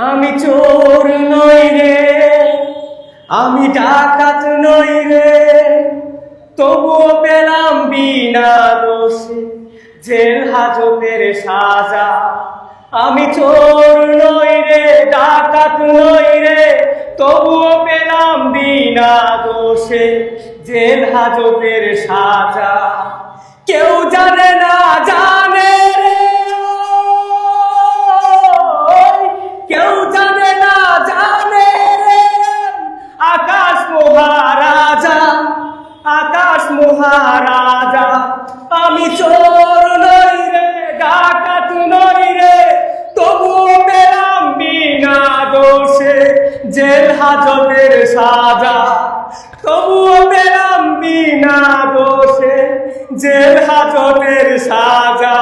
আমি চোর নই রে, আমি ডাকাত নই রে, তবুও পেলাম বিনা দোষে জেল হাজতের সাজা। আমি চোর নই রে, ডাকাত নই রে, তবুও পেলাম বিনা দোষে জেল হাজতের সাজা। কেউ জানে না জানে রে, কেউ জানে না জানে রে, আকাশ মহারাজা, আকাশ মহারাজা। আমি চোর নই রে, ডাকাত নই রে, তবুও পেলাম বিনা দোষে জেল হাজতের সাজা। তবুও পেলাম বিনা দোষে জেল হাজতের সাজা।